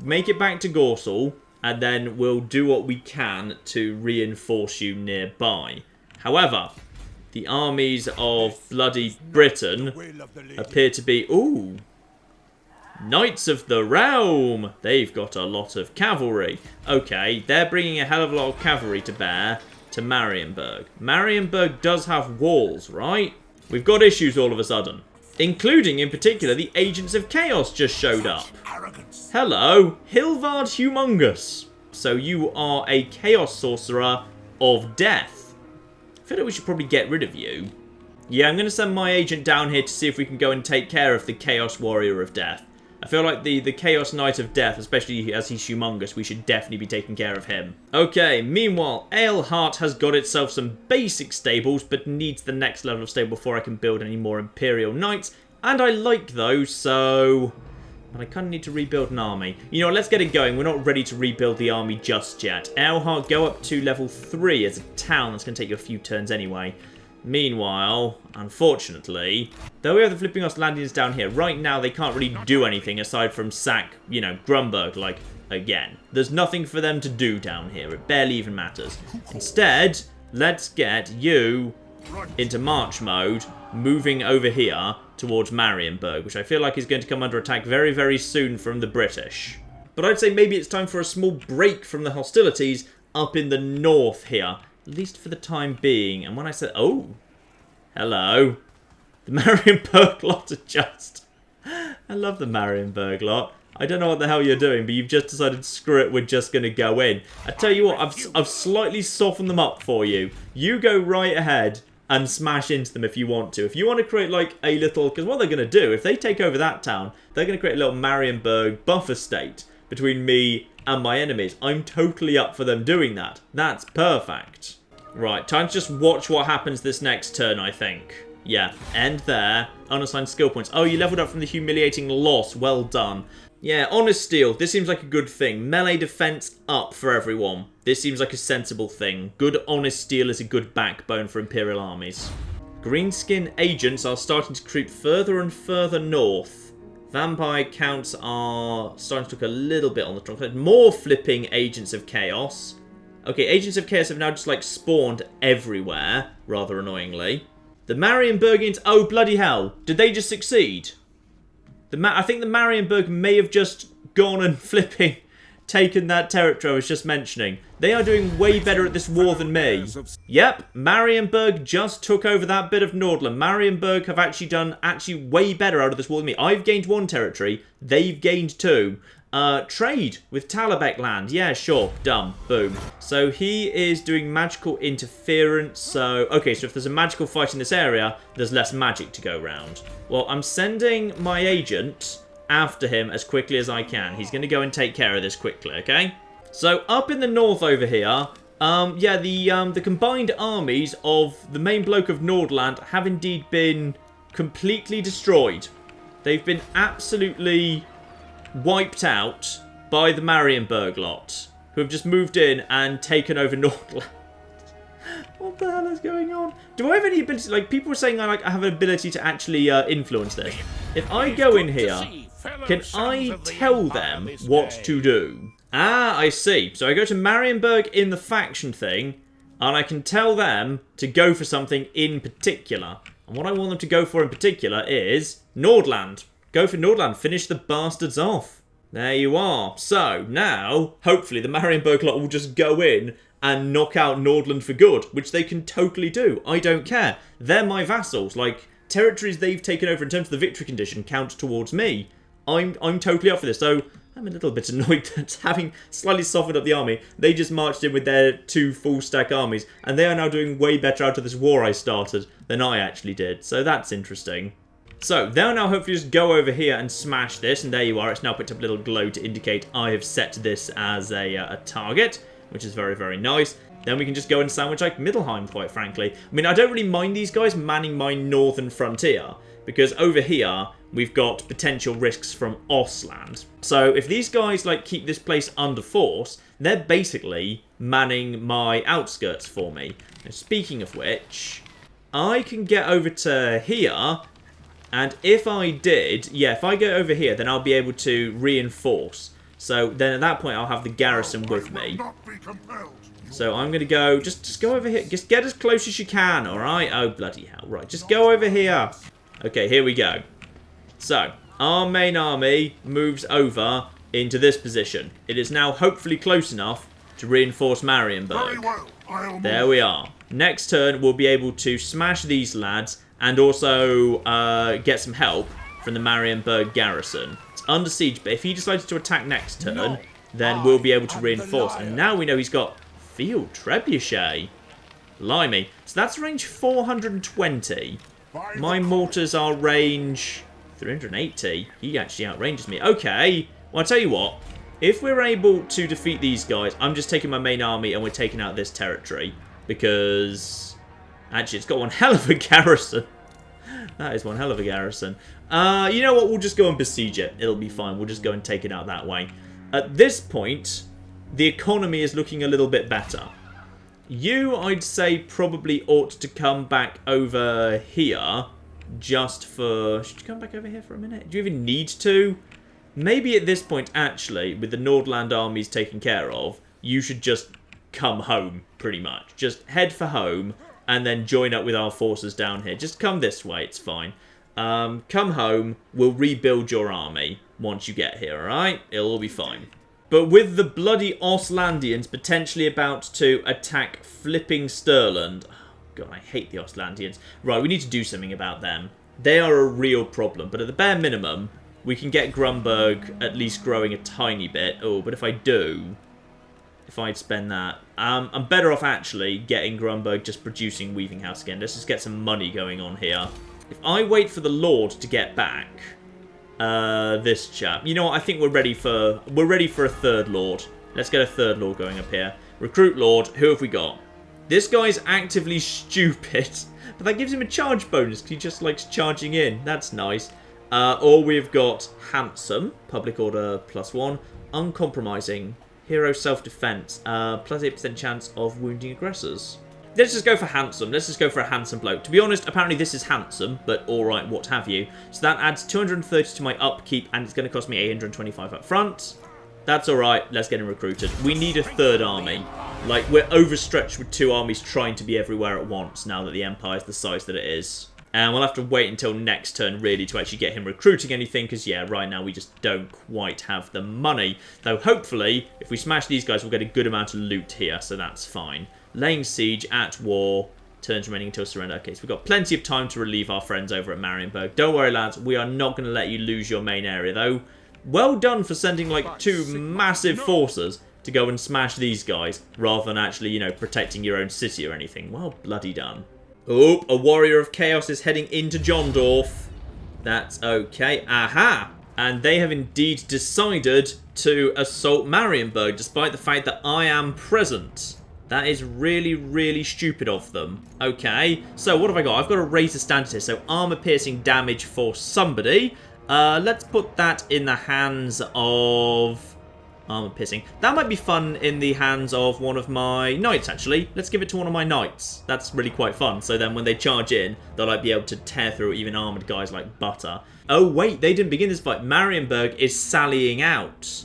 Make it back to Gorsal. And then we'll do what we can to reinforce you nearby. However, the armies of bloody Britain appear to be... Ooh... Knights of the Realm! They've got a lot of cavalry. Okay, they're bringing a hell of a lot of cavalry to bear to Marienburg. Marienburg does have walls, right? We've got issues all of a sudden. Including, in particular, the Agents of Chaos just showed up. Hello, Hilvard Humongous. So you are a Chaos Sorcerer of Death. I feel like we should probably get rid of you. Yeah, I'm going to send my agent down here to see if we can go and take care of the Chaos Warrior of Death. I feel like the Chaos Knight of Death, especially as he's humongous, we should definitely be taking care of him. Okay, meanwhile, Aleheart has got itself some basic stables, but needs the next level of stable before I can build any more Imperial Knights. And I like those, so... But I kind of need to rebuild an army. You know what, let's get it going. We're not ready to rebuild the army just yet. Aleheart, go up to level 3 as a town. That's going to take you a few turns anyway. Meanwhile, unfortunately, though we have the Flipping Us landings down here, right now they can't really do anything aside from sack, you know, Grunberg, like, again. There's nothing for them to do down here. It barely even matters. Instead, let's get you into march mode, moving over here towards Marienburg, which I feel like is going to come under attack very, very soon from the British. But I'd say maybe it's time for a small break from the hostilities up in the north here. At least for the time being. And when I said, oh, hello. The Marienburg lot are just... I love the Marienburg lot. I don't know what the hell you're doing, but you've just decided, screw it, we're just going to go in. I tell you what, I've slightly softened them up for you. You go right ahead and smash into them if you want to. If you want to create like a little... Because what they're going to do, if they take over that town, they're going to create a little Marienburg buffer state between me and my enemies. I'm totally up for them doing that. That's perfect. Right, time to just watch what happens this next turn, I think. Yeah, end there. Unassigned skill points. Oh, you leveled up from the humiliating loss. Well done. Yeah, honest steel. This seems like a good thing. Melee defense up for everyone. This seems like a sensible thing. Good honest steel is a good backbone for Imperial armies. Greenskin agents are starting to creep further and further north. Vampire counts are starting to look a little bit on the strong side. More flipping Agents of Chaos. Okay, Agents of Chaos have now just, like, spawned everywhere, rather annoyingly. The Marienburgians... Oh, bloody hell. Did they just succeed? I think the Marienburg may have just gone and flipping taken that territory I was just mentioning. They are doing way better at this war than me. Yep, Marienburg just took over that bit of Nordland. Marienburg have actually done way better out of this war than me. I've gained 1 territory. They've gained 2. Trade with Talabek land. Yeah, sure. Done. Boom. So he is doing magical interference. So, okay, so if there's a magical fight in this area, there's less magic to go around. Well, I'm sending my agent after him as quickly as I can. He's going to go and take care of this quickly, okay? So, up in the north over here, yeah, the combined armies of the main bloke of Nordland have indeed been completely destroyed. They've been absolutely wiped out by the Marienburg lot, who have just moved in and taken over Nordland. What the hell is going on? Do I have any ability? Like, people were saying I have an ability to actually influence this. If I go in here, can I tell them what to do? Ah, I see. So I go to Marienburg in the faction thing, and I can tell them to go for something in particular. And what I want them to go for in particular is Nordland. Go for Nordland. Finish the bastards off. There you are. So, now, hopefully, the Marienburg lot will just go in and knock out Nordland for good, which they can totally do. I don't care. They're my vassals. Like, territories they've taken over in terms of the victory condition count towards me. I'm totally up for this. So, I'm a little bit annoyed that having slightly softened up the army, they just marched in with their 2 full-stack armies, and they are now doing way better out of this war I started than I actually did. So, that's interesting. So, they'll now hopefully just go over here and smash this, and there you are. It's now picked up a little glow to indicate I have set this as a target, which is very, very nice. Then we can just go and sandwich like Middelheim, quite frankly. I mean, I don't really mind these guys manning my northern frontier, because over here, we've got potential risks from Ostland. So, if these guys, like, keep this place under force, they're basically manning my outskirts for me. And speaking of which, I can get over to here. And if I did, yeah, if I go over here, then I'll be able to reinforce. So then at that point, I'll have the garrison with me. So I'm going to go, just go over here. Just get as close as you can, all right? Oh, bloody hell. Right, just go over here. Okay, here we go. So, our main army moves over into this position. It is now hopefully close enough to reinforce Marienburg. There we are. Next turn, we'll be able to smash these lads and also get some help from the Marienburg garrison. It's under siege, but if he decides to attack next turn, then we'll be able to reinforce. And now we know he's got field trebuchet. Blimey. So that's range 420. My mortars are range 380. He actually outranges me. Okay. Well, I'll tell you what. If we're able to defeat these guys, I'm just taking my main army and we're taking out this territory. Because actually, it's got one hell of a garrison. That is one hell of a garrison. You know what? We'll just go and besiege it. It'll be fine. We'll just go and take it out that way. At this point, the economy is looking a little bit better. You, I'd say, probably ought to come back over here just for... Should you come back over here for a minute? Do you even need to? Maybe at this point, actually, with the Nordland armies taken care of, you should just come home, pretty much. Just head for home and then join up with our forces down here. Just come this way, it's fine. Come home, we'll rebuild your army once you get here, alright? It'll all be fine. But with the bloody Ostlandians potentially about to attack flipping Stirland... Oh, God, I hate the Ostlandians. Right, we need to do something about them. They are a real problem, but at the bare minimum, we can get Grunberg at least growing a tiny bit. Oh, but if I do... If I'd spend that... I'm better off actually getting Grunberg just producing Weaving House again. Let's just get some money going on here. If I wait for the Lord to get back... this chap. You know what? I think we're ready for a third Lord. Let's get a third Lord going up here. Recruit Lord. Who have we got? This guy's actively stupid, but that gives him a charge bonus because he just likes charging in. That's nice. Or we've got Handsome, Public Order +1, Uncompromising, Hero Self-Defense, +8% chance of wounding aggressors. Let's just go for Handsome. Let's just go for a handsome bloke. To be honest, apparently this is handsome, but alright, what have you. So that adds 230 to my upkeep, and it's going to cost me 825 up front. That's alright, let's get him recruited. We need a third army. Like, we're overstretched with 2 armies trying to be everywhere at once, now that the Empire's the size that it is. And we'll have to wait until next turn, really, to actually get him recruiting anything, because, yeah, right now we just don't quite have the money. Though, hopefully, if we smash these guys, we'll get a good amount of loot here, so that's fine. Laying siege at war. Turns remaining until surrender. Okay, so we've got plenty of time to relieve our friends over at Marienburg. Don't worry, lads. We are not going to let you lose your main area, though. Well done for sending, like, 2 massive forces to go and smash these guys, rather than actually, you know, protecting your own city or anything. Well bloody done. Oh, a warrior of chaos is heading into Jondorf. That's okay. Aha! And they have indeed decided to assault Marienburg, despite the fact that I am present. That is really, really stupid of them. Okay, so what have I got? I've got a razor standard here, so armor-piercing damage for somebody. Let's put that in the hands of... Armor-piercing. That might be fun in the hands of one of my knights, actually. Let's give it to one of my knights. That's really quite fun. So then when they charge in, they'll like, be able to tear through even armoured guys like butter. Oh, wait, they didn't begin this fight. Marienburg is sallying out.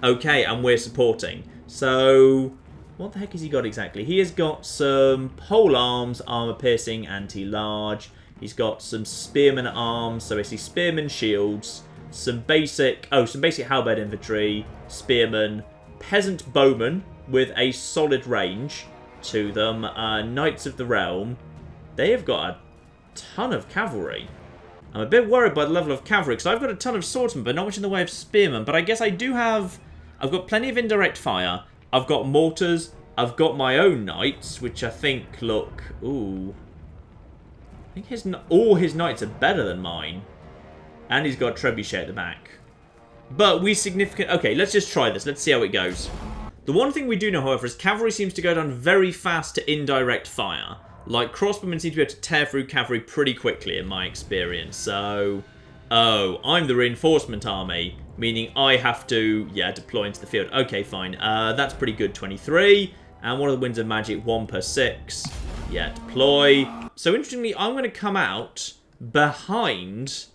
Okay, and we're supporting. So... what the heck has he got exactly? He has got some pole arms, armor-piercing, anti-large. He's got some spearman arms, so basically spearman shields, some basic halberd infantry, spearmen, peasant bowmen with a solid range to them, Knights of the Realm. They have got a ton of cavalry. I'm a bit worried by the level of cavalry, because I've got a ton of swordsmen, but not much in the way of spearmen. But I guess I do have... I've got plenty of indirect fire. I've got mortars. I've got my own knights, which I think look... Ooh. I think all his knights are better than mine. And he's got a trebuchet at the back. But we significant... Okay, let's just try this. Let's see how it goes. The one thing we do know, however, is cavalry seems to go down very fast to indirect fire. Like, crossbowmen seem to be able to tear through cavalry pretty quickly, in my experience. So... Oh, I'm the reinforcement army. Meaning I have to, yeah, deploy into the field. Okay, fine. That's pretty good. 23. And one of the winds of magic, 1 per 6. Yeah, deploy. So, interestingly, I'm going to come out behind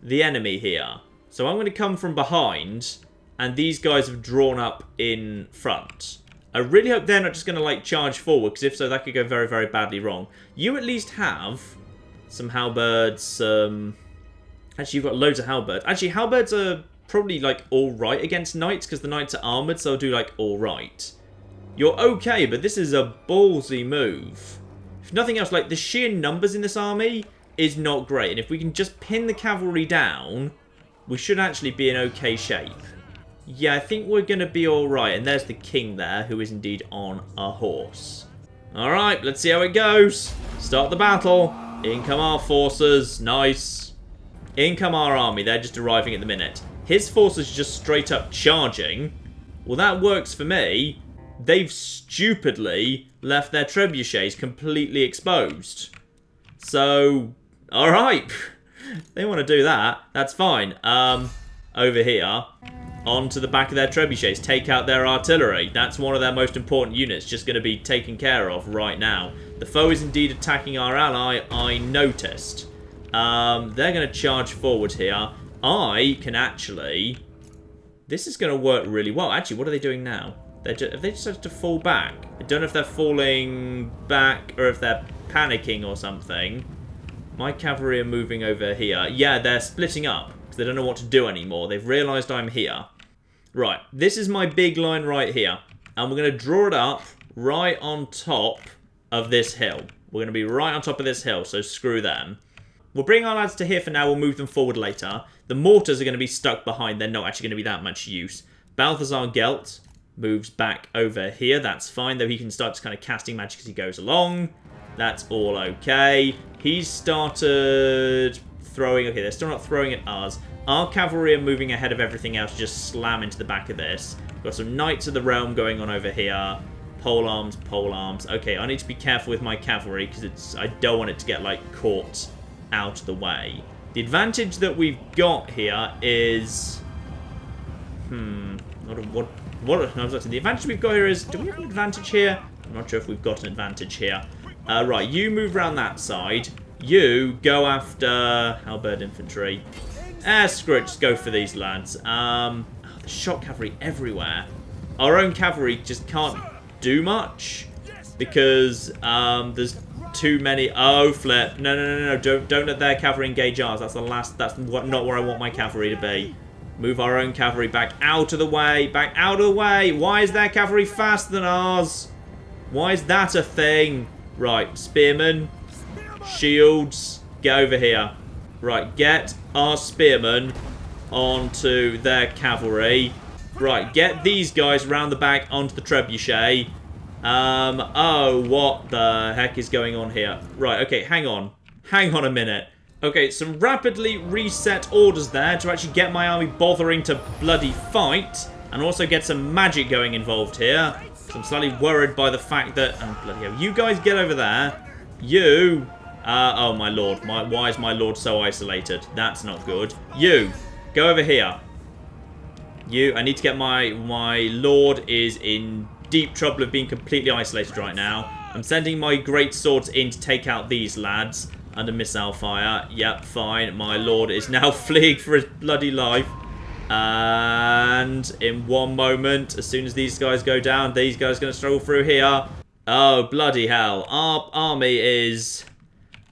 the enemy here. So, I'm going to come from behind. And these guys have drawn up in front. I really hope they're not just going to, like, charge forward, because if so, that could go very, very badly wrong. You at least have some halberds. Actually, you've got loads of halberds. Actually, halberds are probably, like, alright against knights, because the knights are armoured, so they'll do, like, alright. You're okay, but this is a ballsy move. If nothing else, like, the sheer numbers in this army is not great. And if we can just pin the cavalry down, we should actually be in okay shape. Yeah, I think we're going to be alright. And there's the king there, who is indeed on a horse. Alright, let's see how it goes. Start the battle. In come our forces. Nice. In come our army. They're just arriving at the minute. His forces just straight up charging. Well, that works for me. They've stupidly left their trebuchets completely exposed. So, alright. They want to do that. That's fine. Over here. Onto the back of their trebuchets. Take out their artillery. That's one of their most important units. Just going to be taken care of right now. The foe is indeed attacking our ally. I noticed. They're going to charge forward here. I can actually... This is going to work really well. Actually, what are they doing now? Have they decided to fall back? I don't know if they're falling back or if they're panicking or something. My cavalry are moving over here. Yeah, they're splitting up because they don't know what to do anymore. They've realised I'm here. Right, this is my big line right here. And we're going to draw it up right on top of this hill. We're going to be right on top of this hill, so screw them. We'll bring our lads to here for now. We'll move them forward later. The mortars are going to be stuck behind. They're not actually going to be that much use. Balthazar Gelt moves back over here. That's fine, though he can start just kind of casting magic as he goes along. That's all okay. He's started throwing... Okay, they're still not throwing at us. Our cavalry are moving ahead of everything else. Just slam into the back of this. Got some Knights of the Realm going on over here. Pole arms, pole arms. Okay, I need to be careful with my cavalry because I don't want it to get, like, caught out of the way. The advantage that we've got here is... The advantage we've got here is... Do we have an advantage here? I'm not sure if we've got an advantage here. Right, you move around that side. You go after halberd infantry. Screw it, just go for these lads. There's shot cavalry everywhere. Our own cavalry just can't do much because there's too many. Oh, flip! No! Don't let their cavalry engage ours. That's the last. That's not where I want my cavalry to be. Move our own cavalry back out of the way. Back out of the way. Why is their cavalry faster than ours? Why is that a thing? Right, spearmen, shields, get over here. Right, get our spearmen onto their cavalry. Right, get these guys round the back onto the trebuchet. Oh, what the heck is going on here? Right, okay, hang on. Hang on a minute. Okay, some rapidly reset orders there to actually get my army bothering to bloody fight. And also get some magic going involved here. So I'm slightly worried by the fact that... Oh, bloody hell. You guys get over there. You... oh, my lord. Why is my lord so isolated? That's not good. You, go over here. You, I need to get my lord is in deep trouble of being completely isolated right now. I'm sending my great swords in to take out these lads under missile fire. Yep, fine. My lord is now fleeing for his bloody life. And in one moment, as soon as these guys go down, these guys are going to struggle through here. Oh, bloody hell. Our army is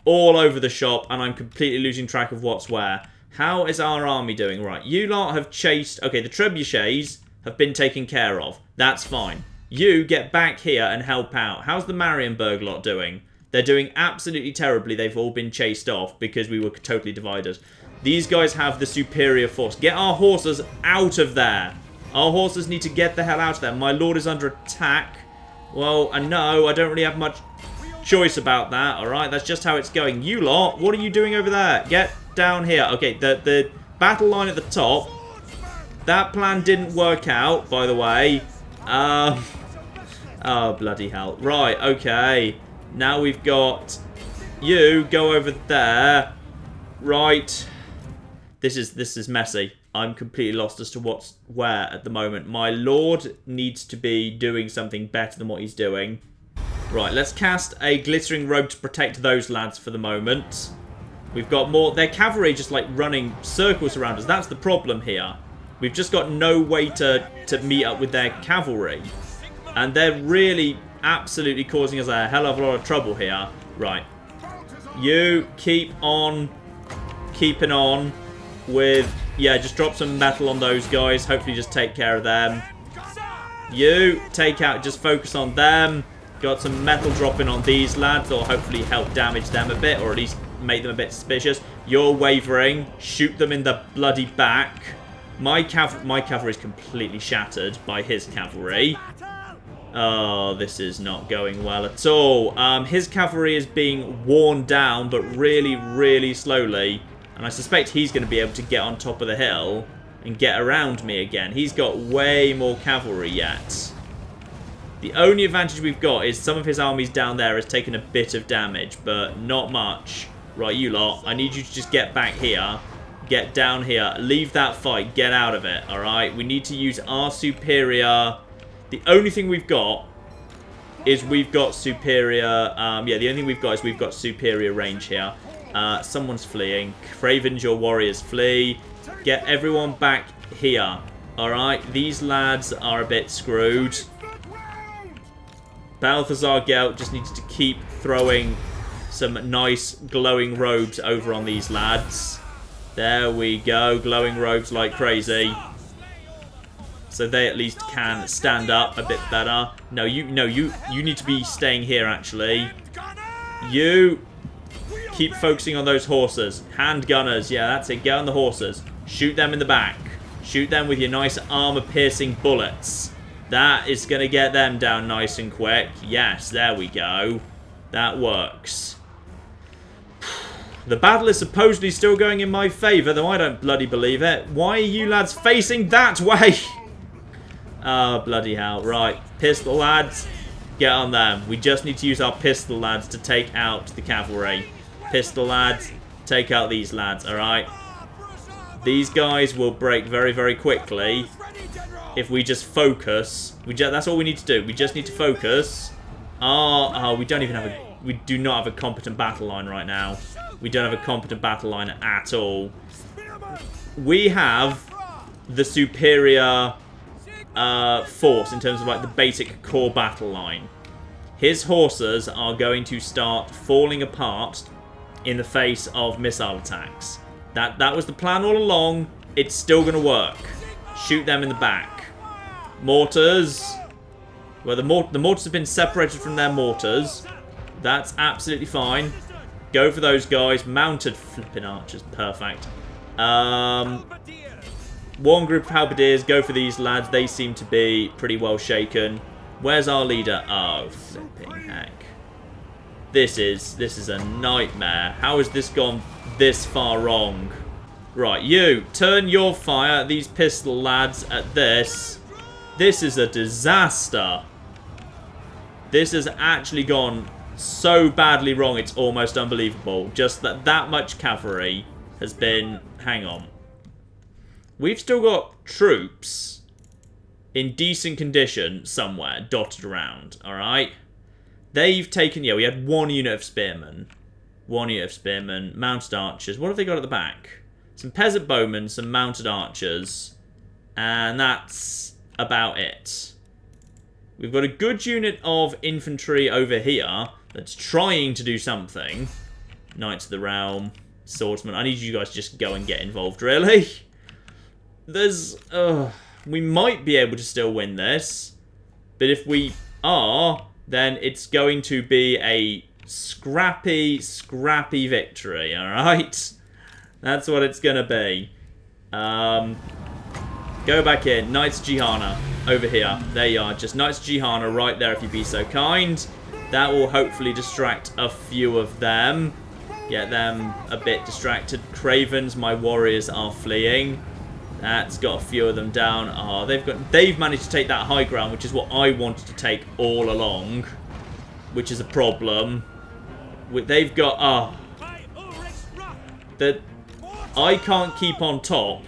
all over the shop, and I'm completely losing track of what's where. How is our army doing? Right, you lot have chased... Okay, the trebuchets have been taken care of. That's fine. You get back here and help out. How's the Marienburg lot doing? They're doing absolutely terribly. They've all been chased off because we were totally divided. These guys have the superior force. Get our horses out of there. Our horses need to get the hell out of there. My lord is under attack. Well, I know. I don't really have much choice about that. Alright, that's just how it's going. You lot, what are you doing over there? Get down here. Okay, the battle line at the top. That plan didn't work out, by the way. Oh, bloody hell. Right, okay. Now we've got you. Go over there. Right. This is messy. I'm completely lost as to what's where at the moment. My lord needs to be doing something better than what he's doing. Right, let's cast a glittering robe to protect those lads for the moment. We've got more... Their cavalry just, like, running circles around us. That's the problem here. We've just got no way to meet up with their cavalry. And they're really absolutely causing us a hell of a lot of trouble here. Right. You keep on keeping on with... Yeah, just drop some metal on those guys. Hopefully just take care of them. You take out... Just focus on them. Got some metal dropping on these lads. Or hopefully help damage them a bit. Or at least make them a bit suspicious. You're wavering. Shoot them in the bloody back. My cavalry is completely shattered by his cavalry. Oh, this is not going well at all. His cavalry is being worn down, but really, really slowly. And I suspect he's going to be able to get on top of the hill and get around me again. He's got way more cavalry yet. The only advantage we've got is some of his armies down there has taken a bit of damage, but not much. Right, you lot, I need you to just get back here. Get down here. Leave that fight. Get out of it, alright? We need to use our superior... The only thing we've got is we've got superior... yeah, the only thing we've got is we've got superior range here. Someone's fleeing. Cravens, your warriors flee. Get everyone back here. Alright, these lads are a bit screwed. Balthazar Gelt just needs to keep throwing some nice glowing robes over on these lads. There we go. Glowing robes like crazy. So they at least can stand up a bit better. No, you need to be staying here, actually. You keep focusing on those horses. Handgunners, yeah, that's it. Get on the horses. Shoot them in the back. Shoot them with your nice armor-piercing bullets. That is going to get them down nice and quick. Yes, there we go. That works. The battle is supposedly still going in my favour, though I don't bloody believe it. Why are you lads facing that way? Oh, bloody hell. Right, pistol lads, get on them. We just need to use our pistol lads to take out the cavalry. Pistol lads, take out these lads, alright? These guys will break very, very quickly if we just focus. That's all we need to do. We just need to focus. Oh, we don't even have a... We do not have a competent battle line right now. We don't have a competent battle line at all. We have the superior force in terms of like the basic core battle line. His horses are going to start falling apart in the face of missile attacks. That was the plan all along. It's still going to work. Shoot them in the back. Mortars. Well, the mortars have been separated from their mortars. That's absolutely fine. Go for those guys. Mounted flipping archers. Perfect. One group of halberdiers. Go for these lads. They seem to be pretty well shaken. Where's our leader? Oh, flipping heck. This is a nightmare. How has this gone this far wrong? Right, you. Turn your fire, these pistol lads, at this. This is a disaster. This has actually gone so badly wrong, it's almost unbelievable. Just that much cavalry has been... Hang on. We've still got troops in decent condition somewhere dotted around, alright? They've taken... Yeah, we had one unit of spearmen. One unit of spearmen. Mounted archers. What have they got at the back? Some peasant bowmen, some mounted archers. And that's about it. We've got a good unit of infantry over here that's trying to do something. Knights of the Realm. swordsmen. I need you guys to just go and get involved, really. There's... we might be able to still win this. But if we are, then it's going to be a scrappy, scrappy victory, alright? That's what it's going to be. Go back in. Knights Jihana. Over here. There you are. Just Knights Jihana right there if you'd be so kind. That will hopefully distract a few of them. Get them a bit distracted. Cravens, my warriors are fleeing. That's got a few of them down. Oh, they've managed to take that high ground, which is what I wanted to take all along. Which is a problem. They've got... I can't keep on top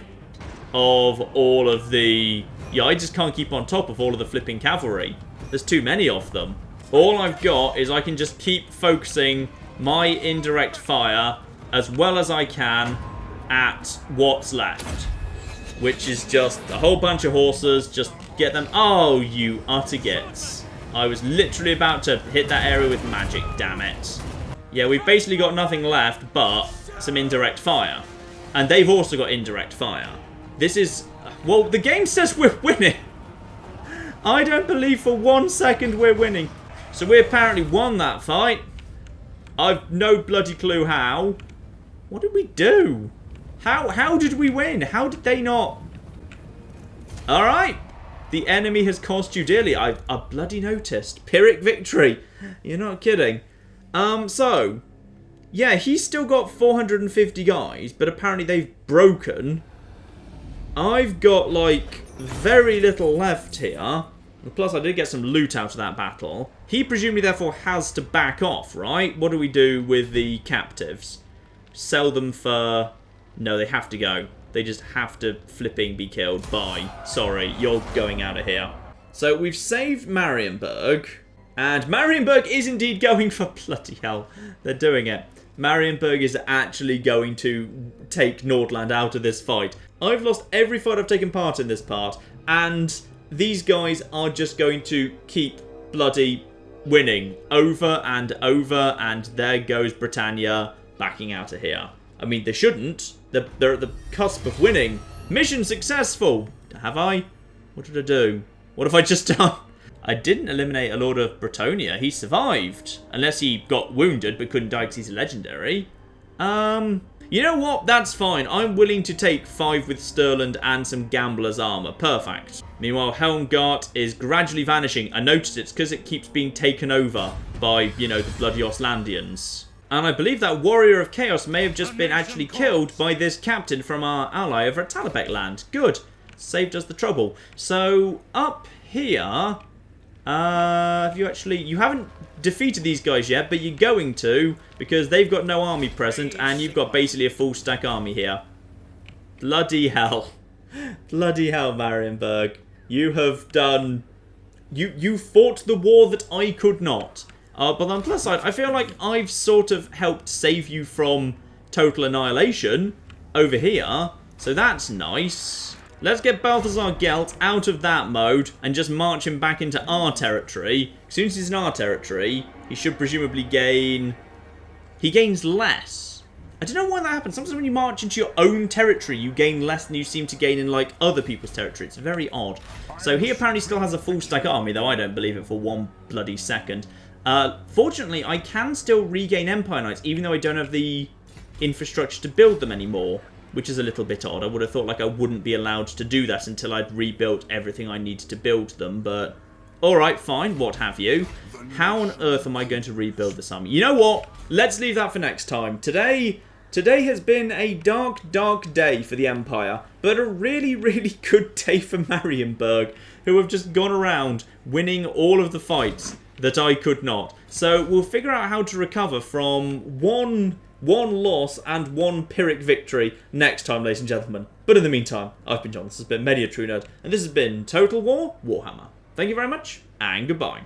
of all of the... Yeah, I just can't keep on top of all of the flipping cavalry. There's too many of them. All I've got is I can just keep focusing my indirect fire as well as I can at what's left. Which is just a whole bunch of horses. Just get them... Oh, you utter gits. I was literally about to hit that area with magic, damn it. Yeah, we've basically got nothing left but some indirect fire. And they've also got indirect fire. This is... Well, the game says we're winning. I don't believe for 1 second we're winning. So we apparently won that fight. I've no bloody clue how. What did we do? How did we win? How did they not... Alright. The enemy has cost you dearly. I bloody noticed. Pyrrhic victory. You're not kidding. So... Yeah, he's still got 450 guys, but apparently they've broken. I've got, like, very little left here. Plus, I did get some loot out of that battle. He presumably, therefore, has to back off, right? What do we do with the captives? Sell them for... No, they have to go. They just have to flipping be killed. Bye. Sorry, you're going out of here. So, we've saved Marienburg. And Marienburg is indeed going for... Bloody hell. They're doing it. Marienburg is actually going to take Nordland out of this fight. I've lost every fight I've taken part in this part, and these guys are just going to keep bloody winning over and over, and there goes Britannia backing out of here. I mean, they shouldn't. They're at the cusp of winning. Mission successful! Have I? What did I do? What have I just done? I didn't eliminate a Lord of Bretonia. He survived. Unless he got wounded but couldn't die because he's a legendary. You know what? That's fine. I'm willing to take 5 with Stirland and some Gambler's Armour. Perfect. Meanwhile, Helmgart is gradually vanishing. I noticed it's because it keeps being taken over by, you know, the bloody Ostlandians. And I believe that Warrior of Chaos may have just been actually killed by this captain from our ally over at Talabek land. Good. Saved us the trouble. So, up here... you haven't defeated these guys yet, but you're going to, because they've got no army present, and you've got basically a full stack army here. Bloody hell. Bloody hell, Marienburg. You have done... You fought the war that I could not. But on the plus side, I feel like I've sort of helped save you from total annihilation over here, so that's nice. Let's get Balthazar Gelt out of that mode and just march him back into our territory. As soon as he's in our territory, he should presumably gain... He gains less. I don't know why that happens. Sometimes when you march into your own territory, you gain less than you seem to gain in, like, other people's territory. It's very odd. So he apparently still has a full stack army, though I don't believe it for 1 bloody second. Fortunately, I can still regain Empire Knights, even though I don't have the infrastructure to build them anymore. Which is a little bit odd. I would have thought like I wouldn't be allowed to do that until I'd rebuilt everything I needed to build them, but... Alright, fine, what have you. How on earth am I going to rebuild this army? You know what? Let's leave that for next time. Today has been a dark, dark day for the Empire, but a really, really good day for Marienburg, who have just gone around winning all of the fights that I could not. So we'll figure out how to recover from one loss and 1 Pyrrhic victory next time, ladies and gentlemen. But in the meantime, I've been John, this has been Many a True Nerd, and this has been Total War Warhammer. Thank you very much, and goodbye.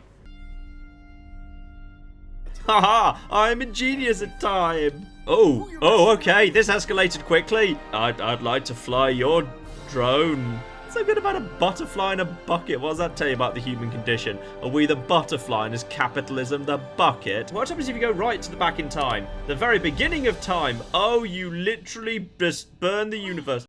Haha, I'm a genius at time. Oh, okay, this escalated quickly. I'd like to fly your drone. so good about a butterfly and a bucket? What does that tell you about the human condition? Are we the butterfly and is capitalism the bucket? What happens if you go right to the back in time? The very beginning of time. Oh, you literally just burn the universe.